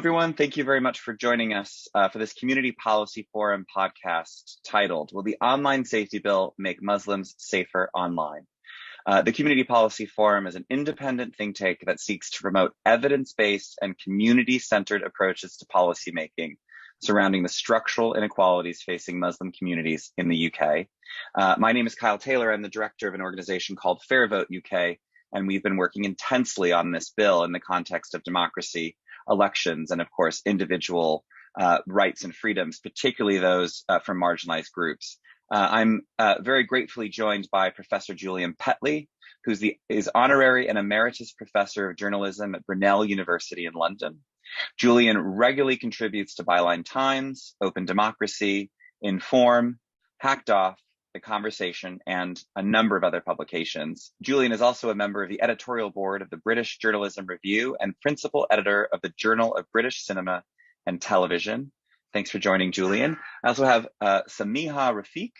everyone. Thank you very much for joining us for this Community Policy Forum podcast titled, Will the Online Safety Bill Make Muslims Safer Online? The Community Policy Forum is an independent think tank that seeks to promote evidence-based and community-centered approaches to policymaking surrounding the structural inequalities facing Muslim communities in the UK. My name is Kyle Taylor. I'm the director of an organization called Fair Vote UK, and we've been working intensely on this bill in the context of democracy, elections, and of course, individual rights and freedoms, particularly those from marginalized groups. I'm very gratefully joined by Professor Julian Petley, who is honorary and emeritus professor of journalism at Brunel University in London. Julian regularly contributes to Byline Times, Open Democracy, Inform, Hacked Off, The Conversation, and a number of other publications. Julian is also a member of the editorial board of the British Journalism Review and principal editor of the Journal of British Cinema and Television. Thanks for joining, Julian. I also have Samiha Rafiq,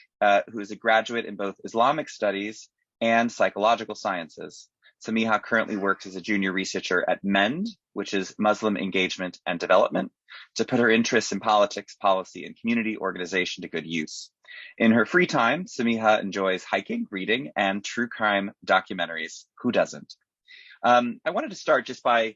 who is a graduate in both Islamic studies and psychological sciences. Samiha currently works as a junior researcher at MEND, which is Muslim Engagement and Development, to put her interests in politics, policy, and community organization to good use. In her free time, Samiha enjoys hiking, reading, and true crime documentaries. Who doesn't? I wanted to start just by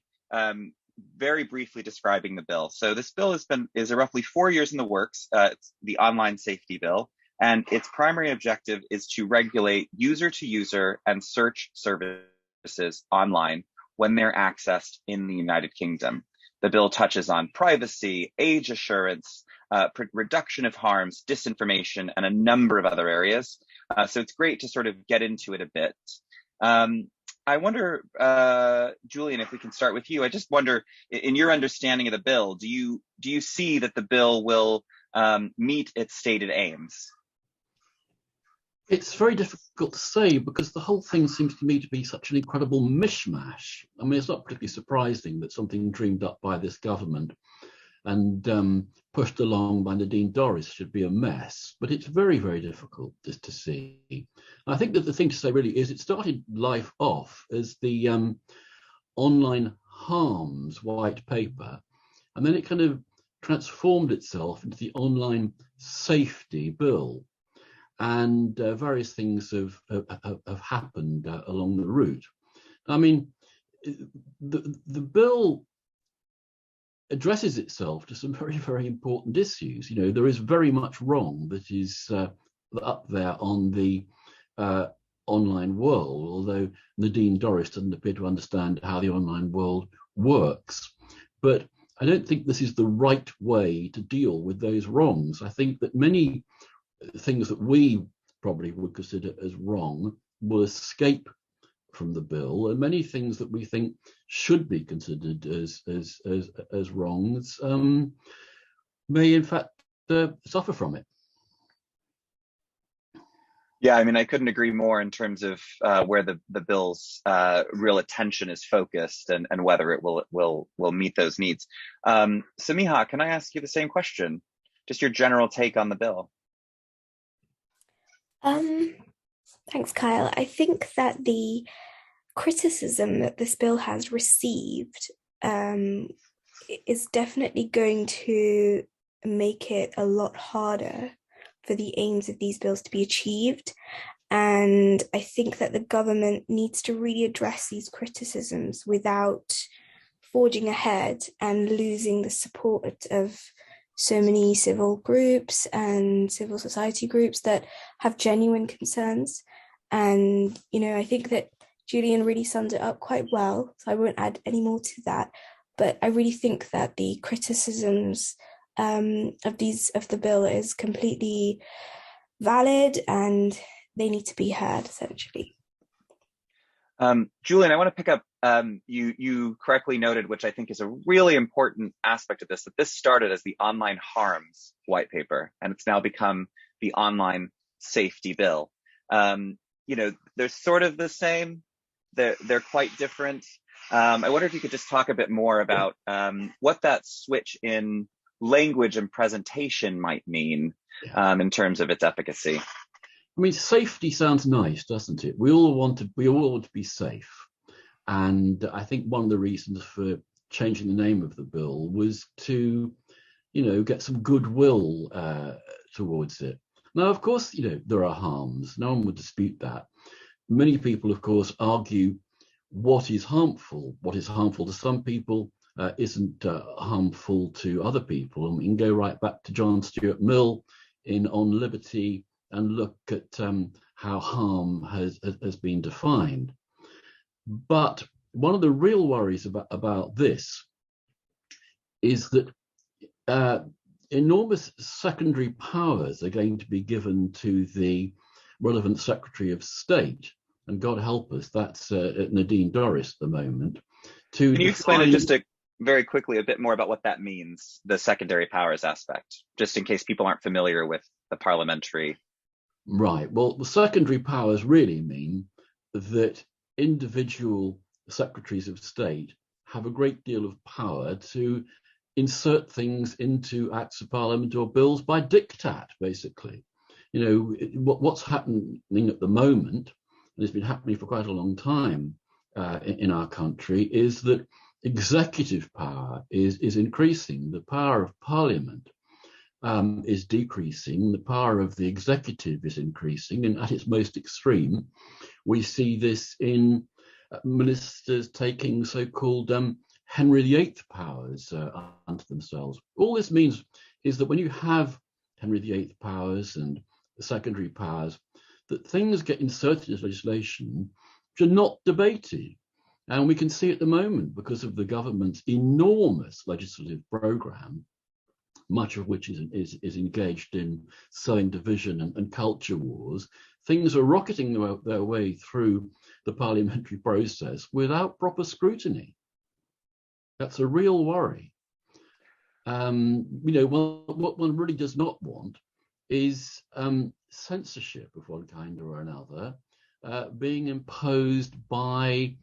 very briefly describing the bill. So this bill is roughly 4 years in the works. It's the Online Safety Bill, and its primary objective is to regulate user-to-user and search services online when they're accessed in the United Kingdom. The bill touches on privacy, age assurance, reduction of harms, disinformation, and a number of other areas. So it's great to sort of get into it a bit. I wonder, Julian, if we can start with you. I just wonder, in your understanding of the bill, do you see that the bill will meet its stated aims? It's very difficult to say because the whole thing seems to me to be such an incredible mishmash. I mean, it's not particularly surprising that something dreamed up by this government and pushed along by Nadine Dorries should be a mess, but it's very, very difficult to see. I think that the thing to say really is it started life off as the online harms white paper, and then it kind of transformed itself into the online safety bill. And various things have happened along the route. I mean, the bill addresses itself to some very, very important issues. You know, there is very much wrong that is up there on the online world, although Nadine Dorries doesn't appear to understand how the online world works. But I don't think this is the right way to deal with those wrongs. I think that many things that we probably would consider as wrong will escape from the bill, and many things that we think should be considered as wrongs may in fact suffer from it. Yeah, I mean, I couldn't agree more in terms of where the bill's real attention is focused and whether it will meet those needs. Samiha, can I ask you the same question? Just your general take on the bill. Thanks, Kyle. I think that the criticism that this bill has received is definitely going to make it a lot harder for the aims of these bills to be achieved. And I think that the government needs to really address these criticisms without forging ahead and losing the support of so many civil groups and civil society groups that have genuine concerns. And, you know, I think that Julian really summed it up quite well, so I won't add any more to that. But I really think that the criticisms of the bill is completely valid and they need to be heard, essentially. Julian, I want to pick up, you correctly noted, which I think is a really important aspect of this, that this started as the online harms white paper, and it's now become the online safety bill. You know, they're sort of the same, they're quite different. I wonder if you could just talk a bit more about what that switch in language and presentation might mean in terms of its efficacy. I mean, safety sounds nice, doesn't it? We all want to be safe. And I think one of the reasons for changing the name of the bill was to, get some goodwill towards it. Now, of course, there are harms. No one would dispute that. Many people, of course, argue what is harmful. What is harmful to some people isn't harmful to other people. And we can go right back to John Stuart Mill in On Liberty and look at how harm has been defined. But one of the real worries about this is that enormous secondary powers are going to be given to the relevant Secretary of State, and God help us, that's Nadine Dorries at the moment. Can you explain it just very quickly a bit more about what that means, the secondary powers aspect, just in case people aren't familiar with the parliamentary? Right. Well, the secondary powers really mean that individual secretaries of state have a great deal of power to insert things into acts of parliament or bills by diktat, basically. What's happening at the moment, and it's been happening for quite a long time in our country, is that executive power is increasing. The power of parliament is decreasing. The power of the executive is increasing. And at its most extreme, we see this in ministers taking so-called Henry VIII powers unto themselves. All this means is that when you have Henry VIII powers and the secondary powers, that things get inserted as legislation which are not debated. And we can see at the moment, because of the government's enormous legislative programme, much of which is engaged in sowing division and culture wars, things are rocketing their way through the parliamentary process without proper scrutiny. That's a real worry. What one really does not want is censorship of one kind or another being imposed by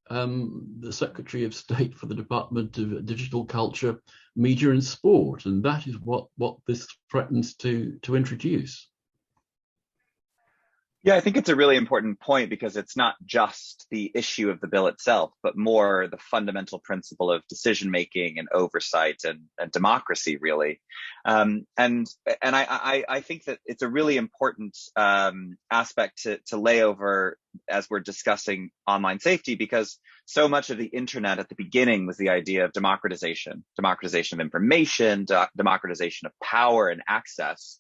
the Secretary of State for the Department of Digital Culture, Media and Sport, and that is what this threatens to introduce. Yeah, I think it's a really important point, because it's not just the issue of the bill itself, but more the fundamental principle of decision making and oversight and democracy, really. And I think that it's a really important aspect to lay over as we're discussing online safety, because so much of the internet at the beginning was the idea of democratization of information, democratization of power and access.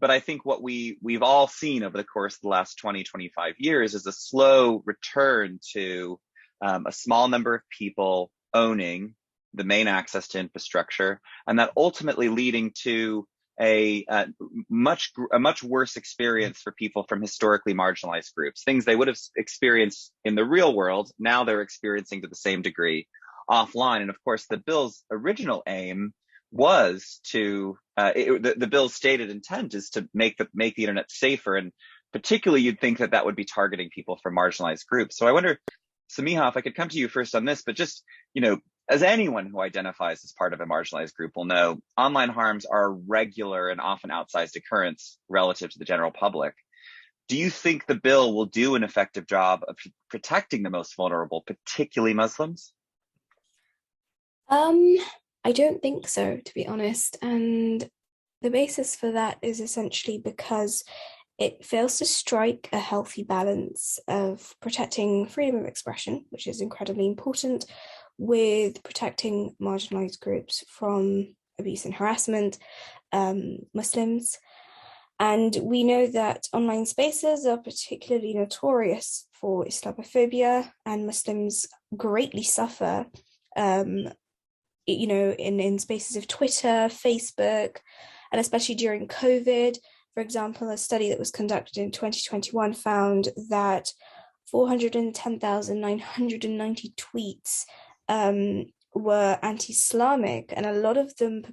But I think what we've all seen over the course of the last 20, 25 years is a slow return to a small number of people owning the main access to infrastructure, and that ultimately leading to a much worse experience for people from historically marginalized groups. Things they would have experienced in the real world, now they're experiencing to the same degree offline. And of course, the bill's original aim was to the bill's stated intent is to make the internet safer, and particularly you'd think that would be targeting people from marginalized groups. So I wonder, Samiha, if I could come to you first on this, but just as anyone who identifies as part of a marginalized group will know, online harms are a regular and often outsized occurrence relative to the general public. Do you think the bill will do an effective job of protecting the most vulnerable, particularly Muslims? I don't think so, to be honest. And the basis for that is essentially because it fails to strike a healthy balance of protecting freedom of expression, which is incredibly important, with protecting marginalized groups from abuse and harassment, Muslims. And we know that online spaces are particularly notorious for Islamophobia, and Muslims greatly suffer in spaces of Twitter, Facebook, and especially during COVID. For example, a study that was conducted in 2021 found that 410,990 tweets were anti-Islamic, and a lot of them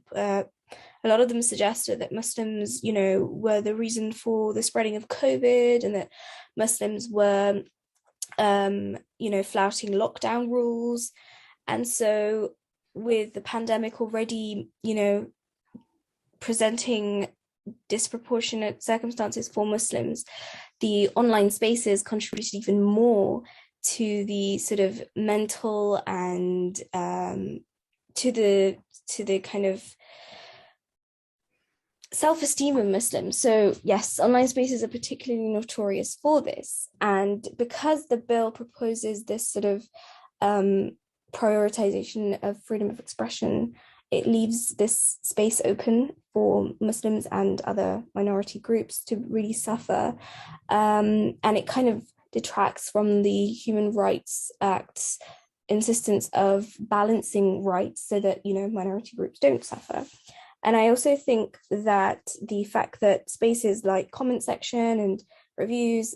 suggested that Muslims, were the reason for the spreading of COVID, and that Muslims were, flouting lockdown rules. And so, with the pandemic already, presenting disproportionate circumstances for Muslims, the online spaces contributed even more to the sort of mental and to the kind of self-esteem of Muslims. So yes, online spaces are particularly notorious for this. And because the bill proposes this sort of prioritization of freedom of expression, it leaves this space open for Muslims and other minority groups to really suffer. And it kind of detracts from the Human Rights Act's insistence of balancing rights so that, minority groups don't suffer. And I also think that the fact that spaces like comment section and reviews,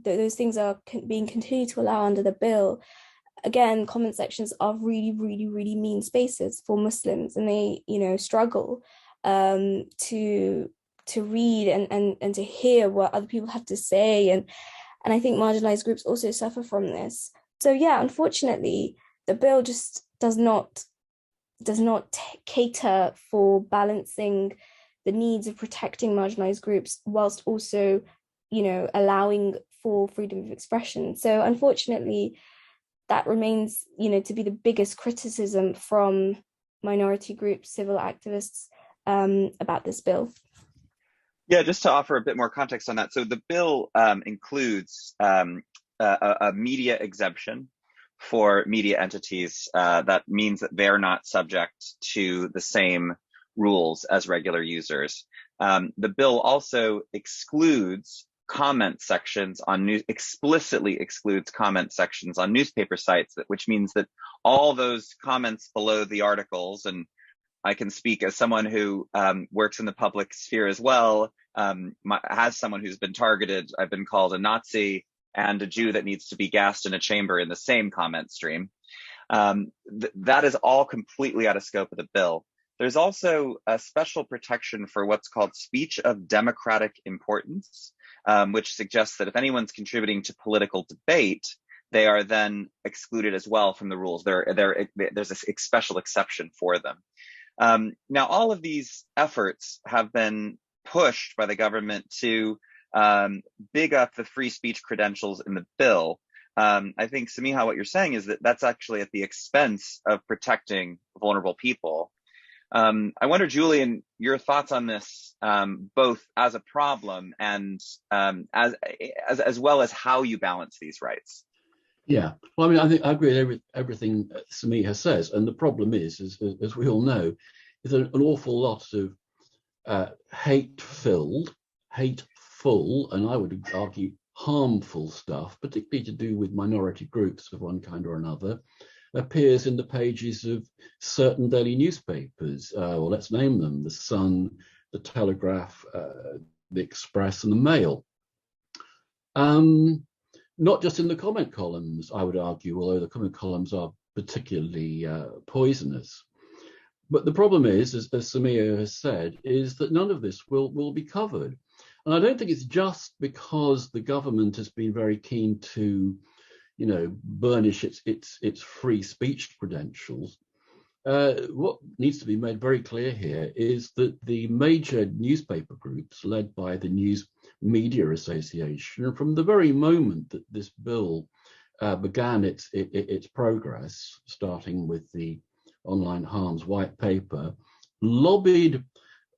those things are being continued to allow under the bill. Again, comment sections are really, really, really mean spaces for Muslims, and they, struggle to read and to hear what other people have to say. And I think marginalized groups also suffer from this. So yeah, unfortunately, the bill just does not cater for balancing the needs of protecting marginalized groups whilst also, allowing for freedom of expression. So unfortunately, that remains, to be the biggest criticism from minority groups, civil activists about this bill. Yeah, just to offer a bit more context on that. So the bill includes a media exemption for media entities. That means that they're not subject to the same rules as regular users. The bill also excludes comment sections on explicitly excludes comment sections on newspaper sites, which means that all those comments below the articles, and I can speak as someone who works in the public sphere as well, as someone who's been targeted. I've been called a Nazi and a Jew that needs to be gassed in a chamber in the same comment stream. That is all completely out of scope of the bill. There's also a special protection for what's called speech of democratic importance, which suggests that if anyone's contributing to political debate, they are then excluded as well from the rules. There's a special exception for them. Now, all of these efforts have been pushed by the government to big up the free speech credentials in the bill. I think, Samiha, what you're saying is that that's actually at the expense of protecting vulnerable people. I wonder, Julian, your thoughts on this, both as a problem and as well as how you balance these rights. Yeah, well, I mean, I think I agree with everything Samiha says, and the problem is, as we all know, is an awful lot of hateful, and I would argue harmful stuff, particularly to do with minority groups of one kind or another, appears in the pages of certain daily newspapers. Well, let's name them: The Sun, The Telegraph, The Express, and The Mail. Not just in the comment columns, I would argue, although the comment columns are particularly poisonous. But the problem is, as Samiha has said, is that none of this will be covered. And I don't think it's just because the government has been very keen to, burnish its free speech credentials. What needs to be made very clear here is that the major newspaper groups, led by the News Media Association, from the very moment that this bill began its progress, starting with the Online Harms White Paper, lobbied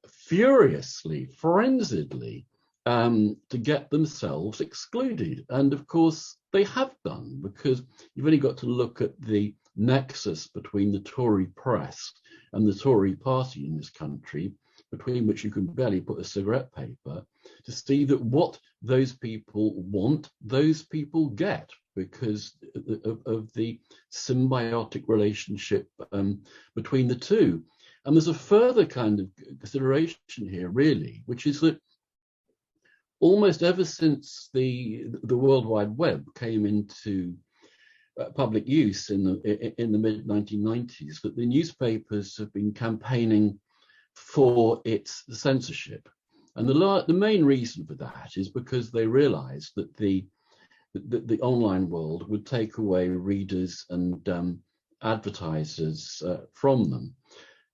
furiously, frenziedly, to get themselves excluded. And of course, they have done, because you've only got to look at the nexus between the Tory press and the Tory party in this country, between which you can barely put a cigarette paper, to see that what those people want, those people get, because of the symbiotic relationship between the two. And there's a further kind of consideration here, really, which is that almost ever since the World Wide Web came into public use in the mid-1990s, that the newspapers have been campaigning for its censorship. And the main reason for that is because they realized that the online world would take away readers and advertisers from them.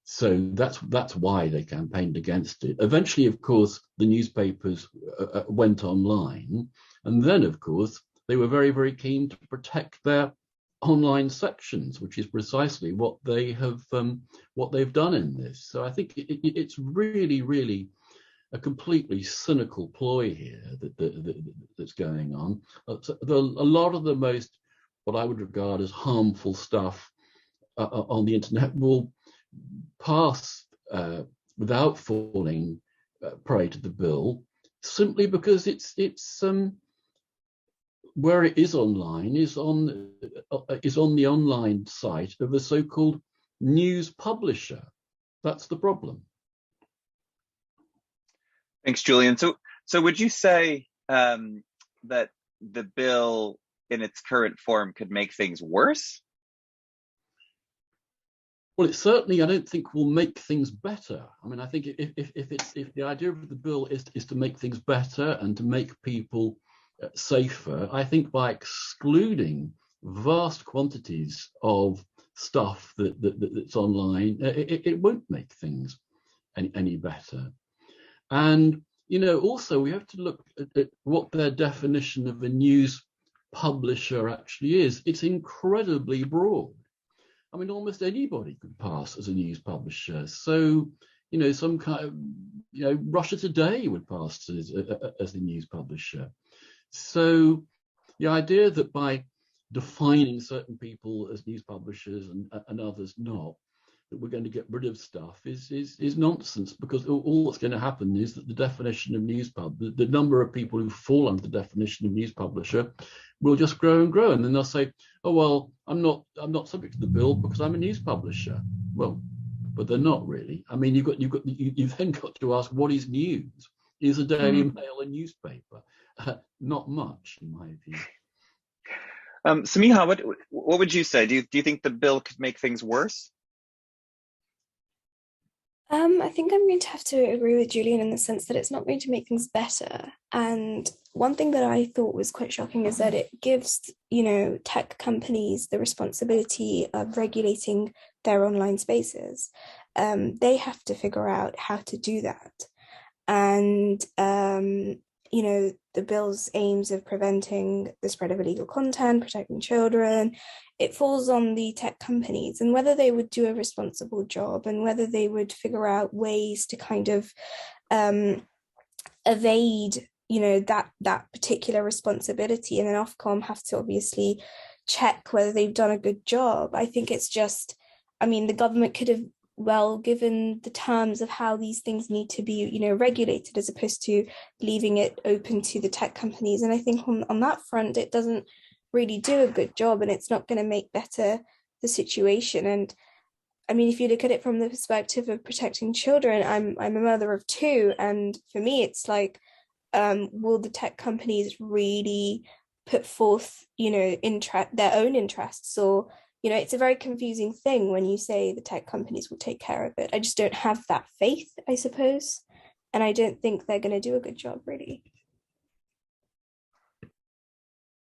So that's why they campaigned against it. Eventually, of course, the newspapers went online, and then, of course, they were very, very keen to protect their online sections, which is precisely what they've done in this. So I think it's really, really a completely cynical ploy here that's going on. A lot of the most, what I would regard as harmful stuff on the internet will pass without falling prey to the bill, simply because it's where it is online is on the online site of a so-called news publisher. That's the problem. Thanks, Julian. So would you say that the bill in its current form could make things worse? Well, it certainly, I don't think, will make things better. I mean, I think if the idea of the bill is to make things better and to make people safer, I think by excluding vast quantities of stuff that's online, it won't make things any better. And, you know, also we have to look at what their definition of a news publisher actually is. It's incredibly broad. I mean, almost anybody could pass as a news publisher. So, you know, some kind of, you know, Russia Today would pass as a news publisher. So the idea that by defining certain people as news publishers and others not, that we're going to get rid of stuff is nonsense, because all that's going to happen is that the definition of news the number of people who fall under the definition of news publisher will just grow and grow, and then they'll say, oh well, I'm not subject to the bill because I'm a news publisher. Well, but they're not really. I mean, you've then got to ask, what is news? Is a Daily Mail a newspaper? Not much, in my view. Samiha, what would you say? Do you think the bill could make things worse? I think I'm going to have to agree with Julian in the sense that it's not going to make things better. And one thing that I thought was quite shocking is that it gives, you know, tech companies the responsibility of regulating their online spaces. They have to figure out how to do that. And, you know, the bill's aims of preventing the spread of illegal content, protecting children, it falls on the tech companies, and whether they would do a responsible job and whether they would figure out ways to kind of evade, you know, that particular responsibility, and then Ofcom have to obviously check whether they've done a good job. I think it's just, I mean, the government could have given the terms of how these things need to be, you know, regulated, as opposed to leaving it open to the tech companies. And I think on that front, it doesn't really do a good job, and it's not going to make better the situation. And I mean, if you look at it from the perspective of protecting children, I'm a mother of two, and for me, it's like, will the tech companies really put forth, you know, their own interests? Or, you know, it's a very confusing thing when you say the tech companies will take care of it. I just don't have that faith, I suppose. And I don't think they're going to do a good job, really.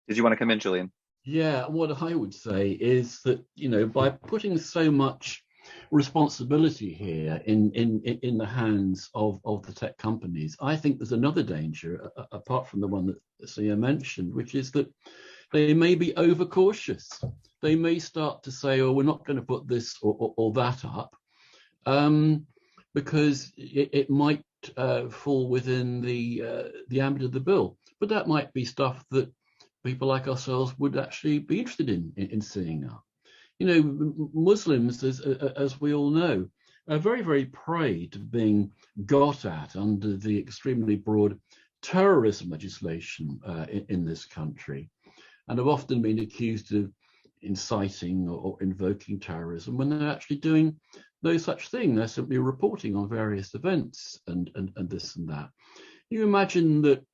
Did you want to come in, Julian? Yeah, what I would say is that, you know, by putting so much responsibility here in the hands of the tech companies, I think there's another danger, apart from the one that Sia mentioned, which is that they may be overcautious. They may start to say, oh, we're not going to put this or that up, because it might fall within the ambit of the bill. But that might be stuff that people like ourselves would actually be interested in seeing up. You know, Muslims, as we all know, are very, very prey to being got at under the extremely broad terrorism legislation in this country, and have often been accused of inciting or invoking terrorism when they're actually doing no such thing. They're simply reporting on various events and this and that. You imagine that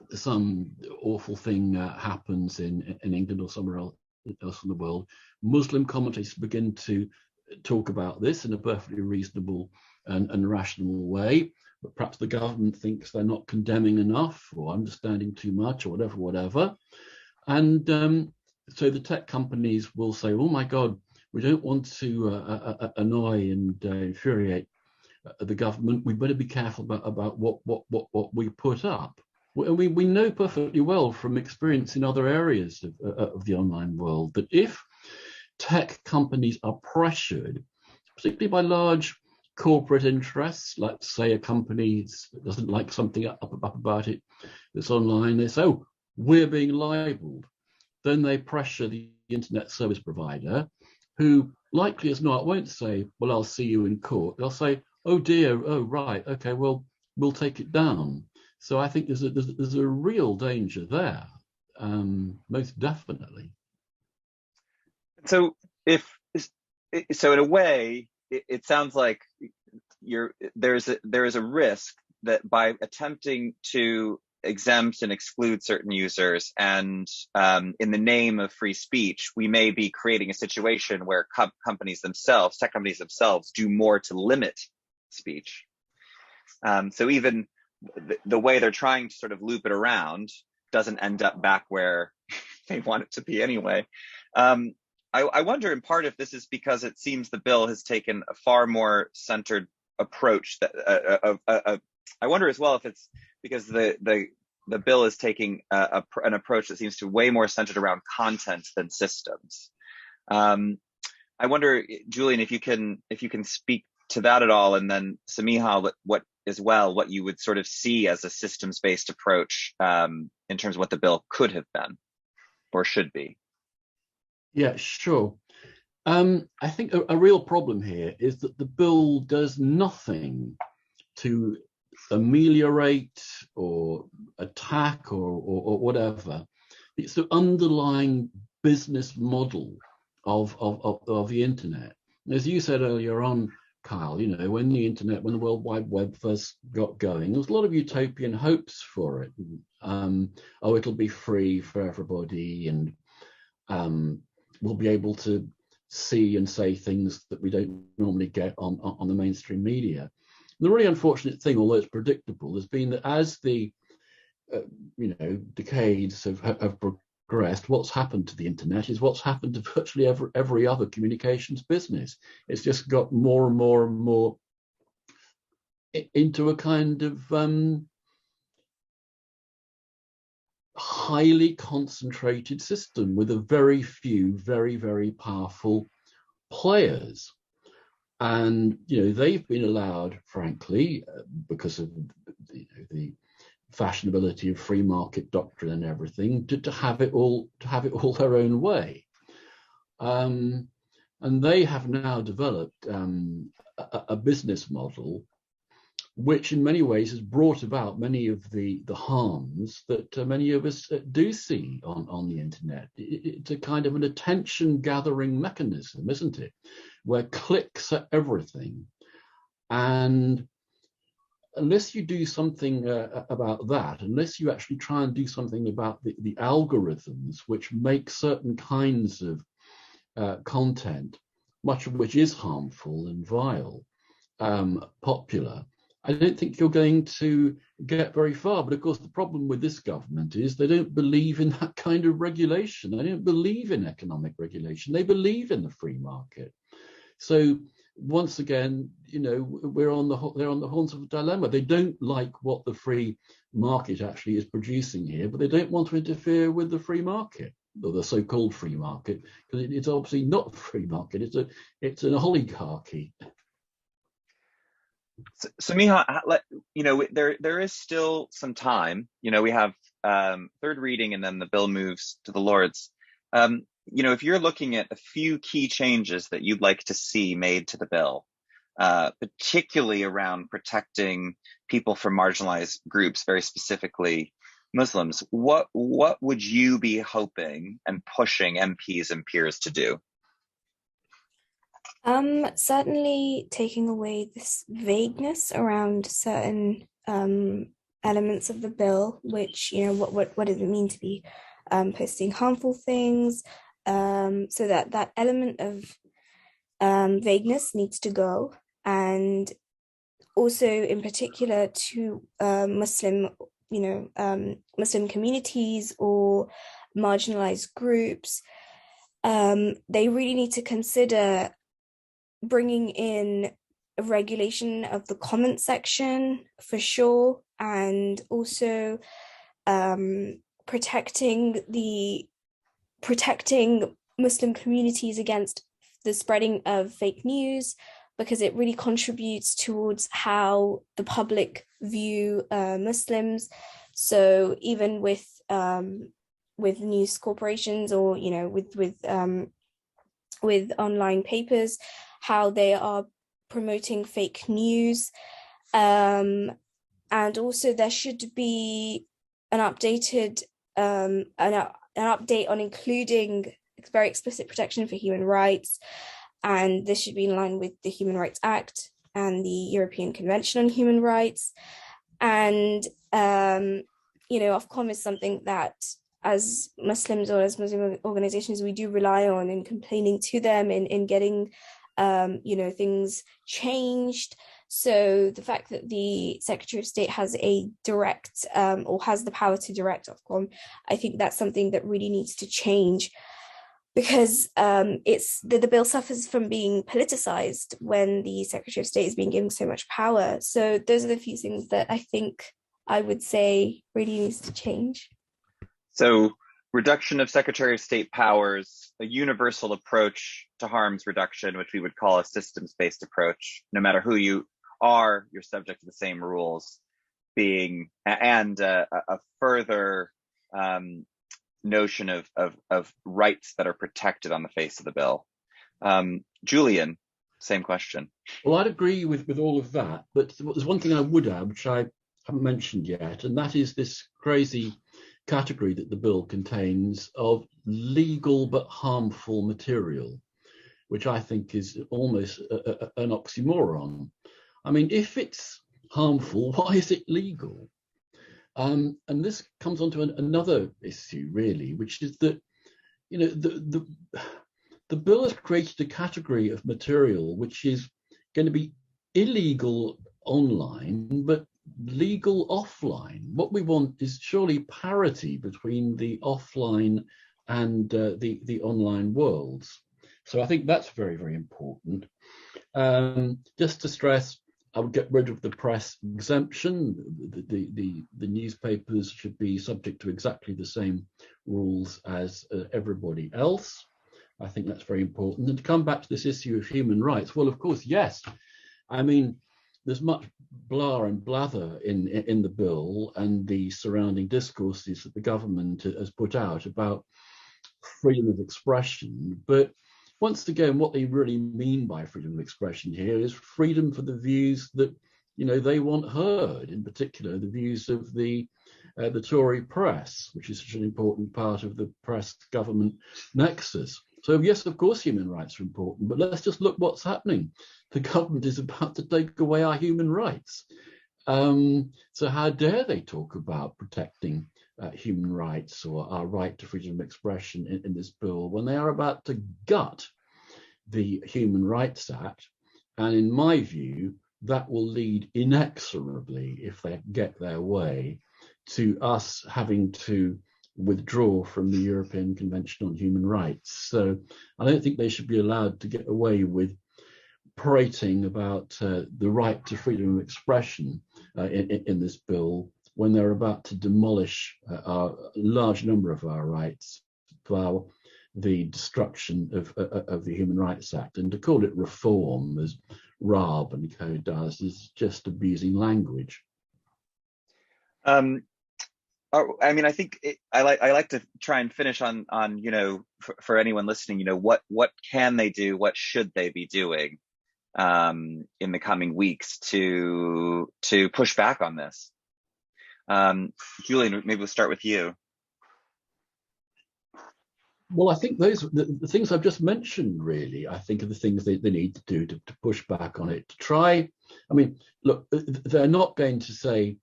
some awful thing happens in England or somewhere else in the world. Muslim commentators begin to talk about this in a perfectly reasonable and rational way, but perhaps the government thinks they're not condemning enough or understanding too much or whatever. And so the tech companies will say, oh my God, we don't want to annoy and infuriate the government. We better be careful about what we put up. We know perfectly well from experience in other areas of the online world that if tech companies are pressured, particularly by large corporate interests, like say a company doesn't like something up about it that's online, they say, oh, we're being libeled. Then they pressure the internet service provider, who likely as not won't say, well, I'll see you in court. They'll say, oh dear, oh right, okay, well, we'll take it down. So I think there's a real danger there, most definitely. So if so, in a way, it sounds like there is a risk that by attempting to exempt and exclude certain users, and in the name of free speech, we may be creating a situation where tech companies themselves, do more to limit speech. So even the way they're trying to sort of loop it around doesn't end up back where they want it to be anyway. I wonder in part if this is because it seems the bill has taken a far more centered approach. I wonder as well if it's because the bill is taking an approach that seems to be way more centered around content than systems. I wonder, Julian, if you can speak to that at all, and then Samiha, what you would sort of see as a systems-based approach in terms of what the bill could have been or should be. Yeah, sure. I think a real problem here is that the bill does nothing to ameliorate or attack or whatever. It's the underlying business model of the internet. As you said earlier on, Kyle, when the World Wide Web first got going, there was a lot of utopian hopes for it. It'll be free for everybody, and we'll be able to see and say things that we don't normally get on the mainstream media. And the really unfortunate thing, although it's predictable, has been that as the decades have progressed, what's happened to the internet is what's happened to virtually every other communications business. It's just got more and more and more into a kind of highly concentrated system with a very few very, very powerful players. And they've been allowed, frankly, because of the fashionability of free market doctrine and everything, to have it all their own way. And they have now developed a business model which in many ways has brought about many of the harms that many of us do see on the internet. It's a kind of an attention gathering mechanism, isn't it? Where clicks are everything. And unless you do something about that, unless you actually try and do something about the algorithms which make certain kinds of content, much of which is harmful and vile, popular, I don't think you're going to get very far. But of course, the problem with this government is they don't believe in that kind of regulation. They don't believe in economic regulation. They believe in the free market. So once again, they're on the horns of a dilemma. They don't like what the free market actually is producing here, but they don't want to interfere with the free market, or the so-called free market, because it's obviously not a free market. It's an oligarchy. So Miha, there is still some time. We have third reading, and then the bill moves to the Lords. If you're looking at a few key changes that you'd like to see made to the bill, particularly around protecting people from marginalized groups, very specifically Muslims, what would you be hoping and pushing MPs and peers to do? Certainly taking away this vagueness around certain elements of the bill, which, what does it mean to be posting harmful things? So that element of vagueness needs to go. And also in particular to Muslim communities or marginalized groups, they really need to consider bringing in a regulation of the comment section for sure, and also protecting Muslim communities against the spreading of fake news, because it really contributes towards how the public view Muslims. So even with news corporations, or with online papers, how they are promoting fake news, and also there should be an updated an update on including very explicit protection for human rights, and this should be in line with the Human Rights Act and the European Convention on Human Rights. And Ofcom is something that, as Muslims or as Muslim organizations, we do rely on in complaining to them, in getting things changed. So the fact that the Secretary of State has a direct or has the power to direct Ofcom, I think that's something that really needs to change, because the bill suffers from being politicized when the Secretary of State is being given so much power. So those are the few things that I think I would say really needs to change. So reduction of Secretary of State powers, a universal approach to harms reduction, which we would call a systems-based approach. No matter who you are, you're subject to the same rules, and a further notion of rights that are protected on the face of the bill. Julian, same question. Well, I'd agree with all of that, but there's one thing I would add, which I haven't mentioned yet, and that is this crazy category that the bill contains of legal but harmful material, which I think is almost an oxymoron. I mean, if it's harmful, why is it legal? And this comes on to another issue, really, which is that, the bill has created a category of material which is going to be illegal online, but legal offline. What we want is surely parity between the offline and the online worlds. So I think that's very, very important. Just to stress, I would get rid of the press exemption. The newspapers should be subject to exactly the same rules as everybody else. I think that's very important. And to come back to this issue of human rights, well, of course, yes. I mean, there's much blah and blather in the bill and the surrounding discourses that the government has put out about freedom of expression. But once again, what they really mean by freedom of expression here is freedom for the views that they want heard, in particular the views of the Tory press, which is such an important part of the press-government nexus. So yes, of course, human rights are important, but let's just look what's happening. The government is about to take away our human rights. So how dare they talk about protecting human rights or our right to freedom of expression in this bill when they are about to gut the Human Rights Act? And in my view, that will lead inexorably, if they get their way, to us having to withdraw from the European Convention on Human Rights. So I don't think they should be allowed to get away with parading about the right to freedom of expression in this bill when they're about to demolish a large number of our rights via the destruction of the Human Rights Act. And to call it reform, as Raab and co does, is just abusing language. I mean, I think I like to try and finish on for anyone listening, what can they do? What should they be doing in the coming weeks to push back on this? Julian, maybe we'll start with you. Well, I think the things I've just mentioned, really, I think are the things they need to do to push back on it. To try, I mean, look, they're not going to say,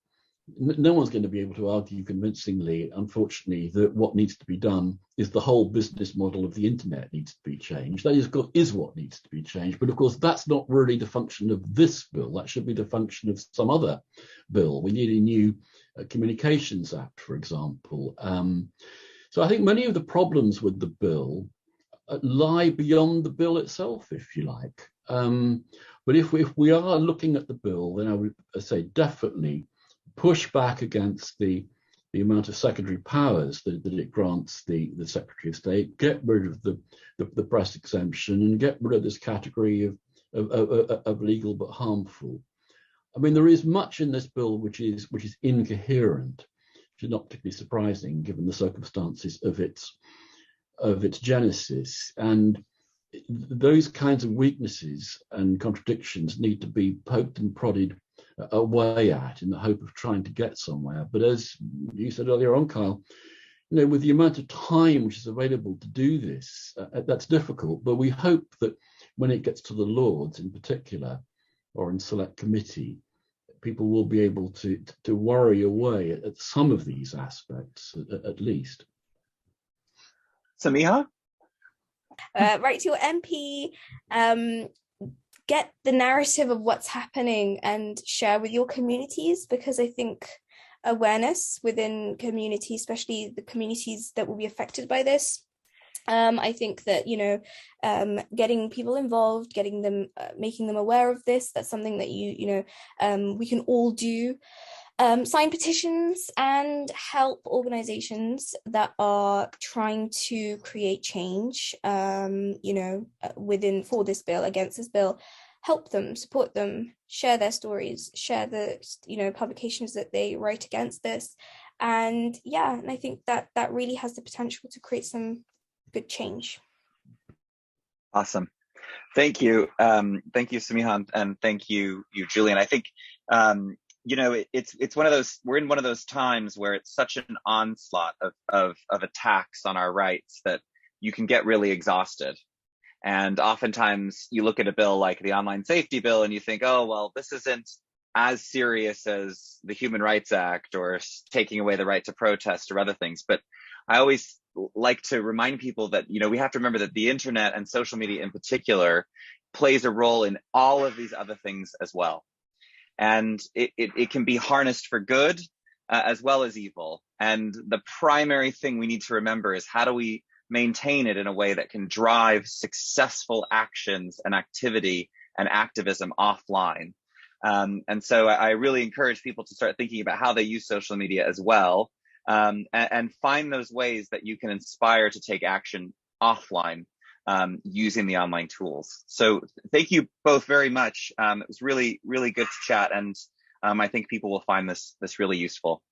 no one's going to be able to argue convincingly, unfortunately, that what needs to be done is the whole business model of the internet needs to be changed. That is what needs to be changed. But of course, that's not really the function of this bill. That should be the function of some other bill. We need a new Communications Act, for example. So I think many of the problems with the bill lie beyond the bill itself, if you like. But if we are looking at the bill, then I would say definitely push back against the the amount of secondary powers that it grants the Secretary of State, get rid of the press exemption, and get rid of this category of legal but harmful. I mean, there is much in this bill which is incoherent, which is not particularly surprising given the circumstances of its genesis. And those kinds of weaknesses and contradictions need to be poked and prodded away at in the hope of trying to get somewhere. But as you said earlier on, Kyle, with the amount of time which is available to do this, that's difficult. But we hope that when it gets to the Lords in particular, or in select committee, people will be able to worry away at some of these aspects, at least. Samiha? Write to your MP, get the narrative of what's happening and share with your communities, because I think awareness within communities, especially the communities that will be affected by this, I think that, getting people involved, getting them, making them aware of this, that's something that we can all do. Sign petitions and help organizations that are trying to create change, for this bill, against this bill. Help them, support them, share their stories, share the, publications that they write against this. And I think that really has the potential to create some good change. Awesome. Thank you. Thank you, Samiha, and thank you, Julian. I think, it's one of those, we're in one of those times where it's such an onslaught of attacks on our rights that you can get really exhausted. And oftentimes you look at a bill like the Online Safety Bill and you think, oh, well, this isn't as serious as the Human Rights Act or taking away the right to protest or other things. But I always like to remind people that, we have to remember that the internet and social media in particular plays a role in all of these other things as well. And it can be harnessed for good as well as evil. And the primary thing we need to remember is, how do we maintain it in a way that can drive successful actions and activity and activism offline? And so I really encourage people to start thinking about how they use social media as well, and find those ways that you can inspire to take action offline using the online tools. So thank you both very much. It was really, really good to chat, and I think people will find this really useful.